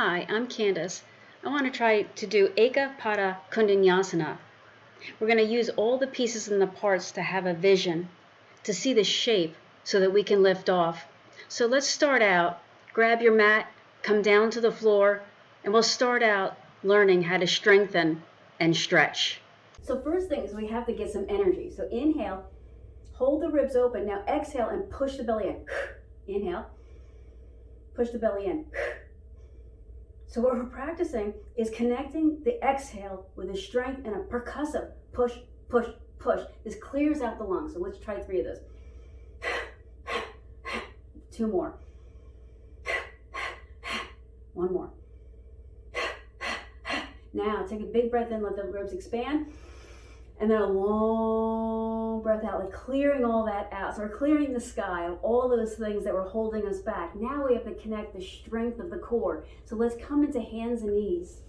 Hi, I'm Candace. I want to try to do Eka Pada Koundinyasana. We're going to use all the pieces and the parts to have a vision, to see the shape so that we can lift off. So let's start out. Grab your mat, come down to the floor, and we'll start out learning how to strengthen and stretch. So first thing is we have to get some energy. So inhale, hold the ribs open. Now exhale and push the belly in. Inhale, push the belly in. So what we're practicing is connecting the exhale with a strength and a percussive push, push, push. This clears out the lungs. So let's try 3 of those. 2 more. 1 more. Now take a big breath in, let the ribs expand. And then a long breath out, like clearing all that out. So we're clearing the sky of all those things that were holding us back. Now we have to connect the strength of the core. So let's come into hands and knees.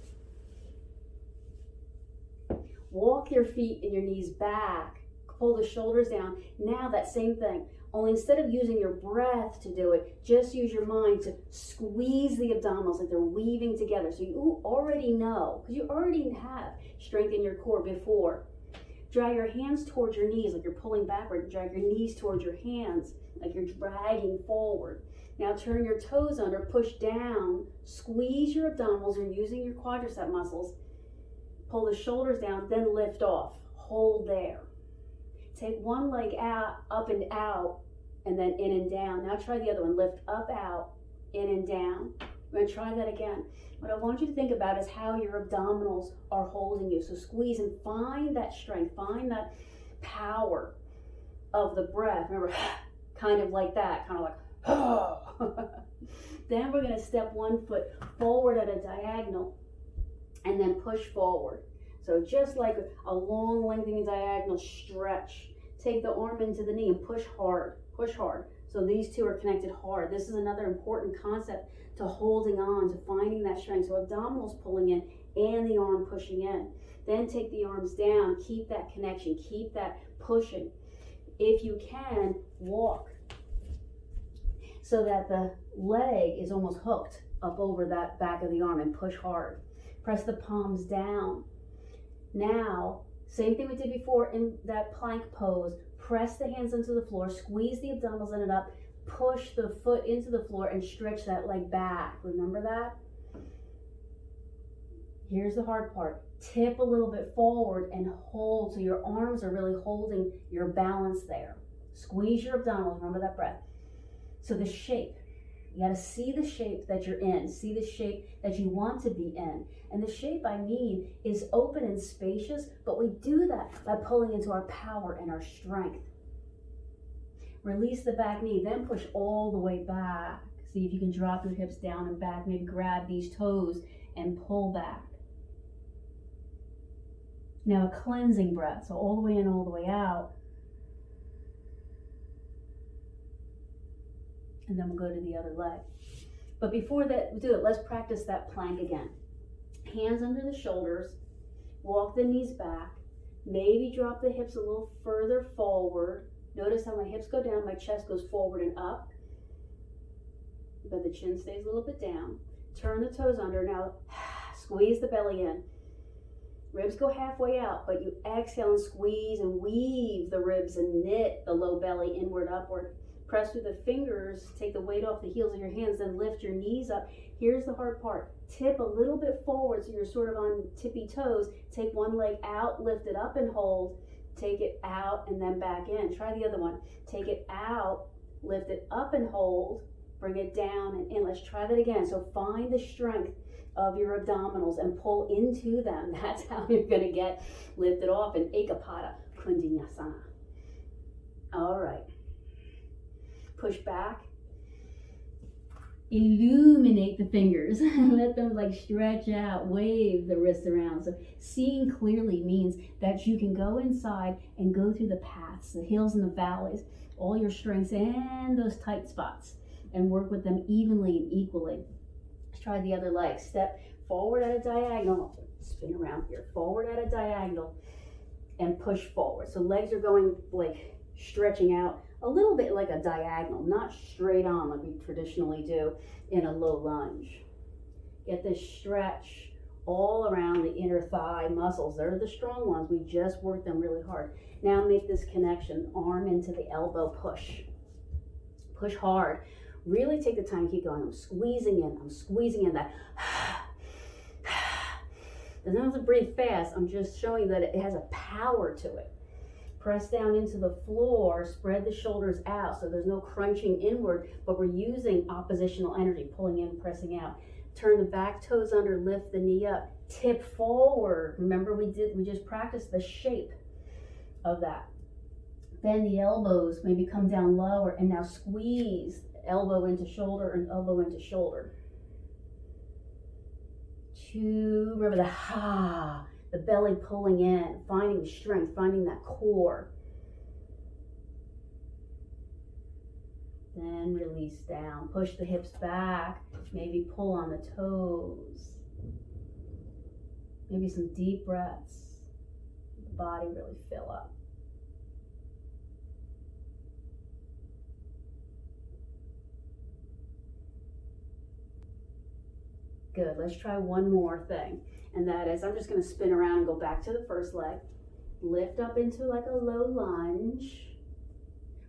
Walk your feet and your knees back. Pull the shoulders down. Now that same thing. Only instead of using your breath to do it, just use your mind to squeeze the abdominals like they're weaving together. So you already know, because you already have strength in your core before. Drag your hands towards your knees like you're pulling backward. Drag your knees towards your hands like you're dragging forward. Now turn your toes under, push down, squeeze your abdominals. You're using your quadricep muscles. Pull the shoulders down, then lift off. Hold there. Take one leg out, up and out, and then in and down. Now try the other one. Lift up, out, in and down. We're going to try that again. What I want you to think about is how your abdominals are holding you. So squeeze and find that strength, find that power of the breath. Remember, kind of like that, kind of like, oh. Then we're going to step 1 foot forward at a diagonal and then push forward. So just like a long lengthening diagonal stretch. Take the arm into the knee and push hard, push hard. So these two are connected hard. This is another important concept to holding on, to finding that strength. So abdominals pulling in and the arm pushing in. Then take the arms down, keep that connection, keep that pushing. If you can, walk so that the leg is almost hooked up over that back of the arm and push hard. Press the palms down. Now, same thing we did before in that plank pose. Press the hands into the floor, squeeze the abdominals in and up, push the foot into the floor and stretch that leg back. Remember that? Here's the hard part. Tip a little bit forward and hold so your arms are really holding your balance there. Squeeze your abdominals, remember that breath. So the shape, you gotta see the shape that you're in, see the shape that you want to be in. And the shape I mean is open and spacious, but we do that by pulling into our power and our strength. Release the back knee, then push all the way back. See if you can drop your hips down and back, maybe grab these toes and pull back. Now a cleansing breath, so all the way in, all the way out. And then we'll go to the other leg. But before that, we do it, let's practice that plank again. Hands under the shoulders, walk the knees back, maybe drop the hips a little further forward. Notice how my hips go down, my chest goes forward and up, but the chin stays a little bit down. Turn the toes under, now squeeze the belly in. Ribs go halfway out, but you exhale and squeeze and weave the ribs and knit the low belly inward, upward. Press through the fingers, take the weight off the heels of your hands, then lift your knees up. Here's the hard part. Tip a little bit forward so you're sort of on tippy toes. Take one leg out, lift it up and hold. Take it out and then back in. Try the other one. Take it out, lift it up and hold. Bring it down and in. Let's try that again. So find the strength of your abdominals and pull into them. That's how you're going to get lifted off in Eka Pada Koundinyasana. All right. Push back. Illuminate the fingers. Let them like stretch out, wave the wrists around. So seeing clearly means that you can go inside and go through the paths, the hills and the valleys, all your strengths and those tight spots, and work with them evenly and equally. Let's try the other leg. Step forward at a diagonal. Spin around here. Forward at a diagonal and push forward. So legs are going like stretching out a little bit like a diagonal, not straight on like we traditionally do in a low lunge. Get this stretch all around the inner thigh muscles. They're the strong ones. We just worked them really hard. Now make this connection, arm into the elbow, push. Push hard. Really take the time to keep going. I'm squeezing in that. Doesn't have to breathe fast. I'm just showing that it has a power to it. Press down into the floor, spread the shoulders out so there's no crunching inward, but we're using oppositional energy, pulling in, pressing out. Turn the back toes under, lift the knee up, tip forward. Remember we just practiced the shape of that. Bend the elbows, maybe come down lower, and now squeeze elbow into shoulder and elbow into shoulder. Two, remember the belly pulling in, finding strength, finding that core. Then release down, push the hips back, maybe pull on the toes. Maybe some deep breaths. The body really fill up. Good, let's try one more thing. And that is, I'm just gonna spin around and go back to the first leg. Lift up into like a low lunge.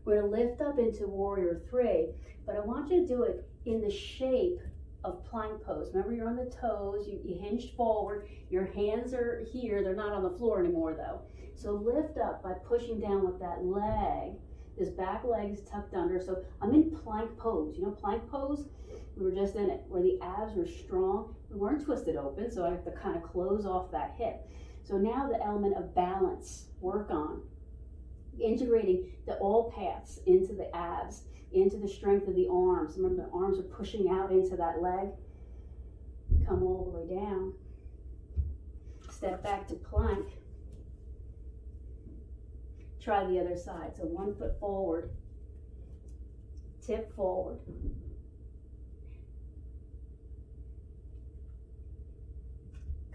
We're gonna lift up into warrior three, but I want you to do it in the shape of plank pose. Remember, you're on the toes, you hinged forward, your hands are here, they're not on the floor anymore though. So lift up by pushing down with that leg. This back leg is tucked under, so I'm in plank pose. You know plank pose? We were just in it, where the abs were strong. We weren't twisted open, so I have to kind of close off that hip. So now the element of balance, work on. Integrating all paths into the abs, into the strength of the arms. Remember, the arms are pushing out into that leg. Come all the way down. Step back to plank. Try the other side. So 1 foot forward, tip forward.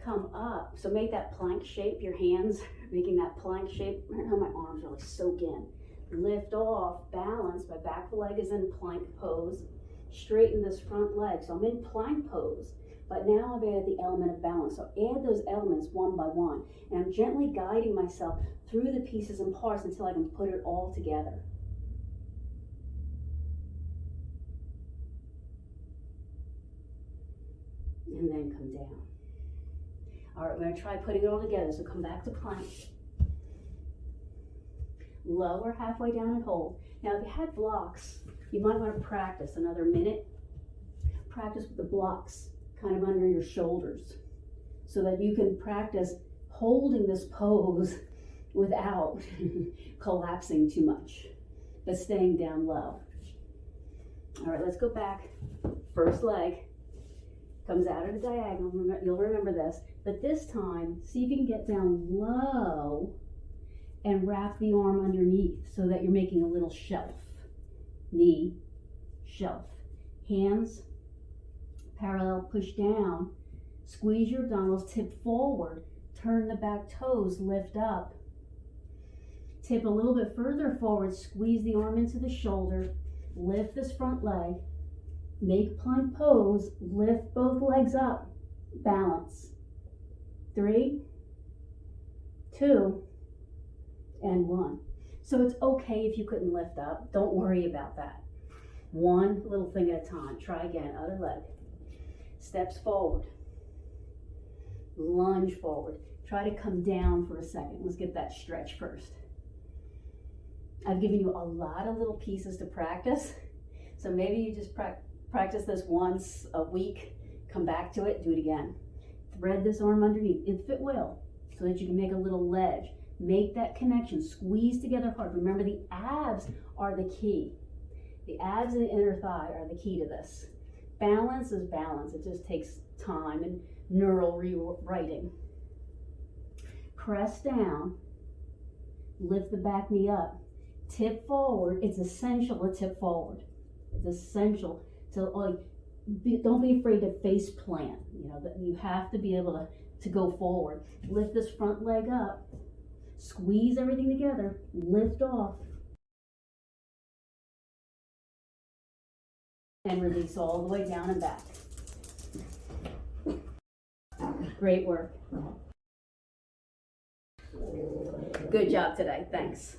Come up. So make that plank shape, your hands making that plank shape. Right now my arms really soak in. Lift off, balance. My back leg is in plank pose. Straighten this front leg. So I'm in plank pose, but now I've added the element of balance. So add those elements one by one. And I'm gently guiding myself through the pieces and parts until I can put it all together. And then come down. All right, we're going to try putting it all together. So come back to plank. Lower halfway down and hold. Now, if you had blocks, you might want to practice another minute. Practice with the blocks kind of under your shoulders so that you can practice holding this pose without collapsing too much, but staying down low. All right, let's go back. First leg comes out at a diagonal. You'll remember this. But this time, see if you can get down low and wrap the arm underneath so that you're making a little shelf. Knee, shelf. Hands parallel, push down. Squeeze your abdominals, tip forward. Turn the back toes, lift up. Tip a little bit further forward, squeeze the arm into the shoulder. Lift this front leg. Make plank pose, lift both legs up. Balance. 3, 2, and 1. So it's okay if you couldn't lift up. Don't worry about that. One little thing at a time. Try again. Other leg. Steps forward. Lunge forward. Try to come down for a second. Let's get that stretch first. I've given you a lot of little pieces to practice. So maybe you just practice this once a week. Come back to it. Do it again. Thread this arm underneath, if it will, so that you can make a little ledge. Make that connection, squeeze together hard. Remember, the abs are the key. The abs and the inner thigh are the key to this. Balance is balance. It just takes time and neural rewriting. Press down, lift the back knee up, tip forward. It's essential to tip forward. It's essential to don't be afraid to face plant. You know, that you have to be able to go forward. Lift this front leg up. Squeeze everything together. Lift off. And release all the way down and back. Great work. Good job today. Thanks.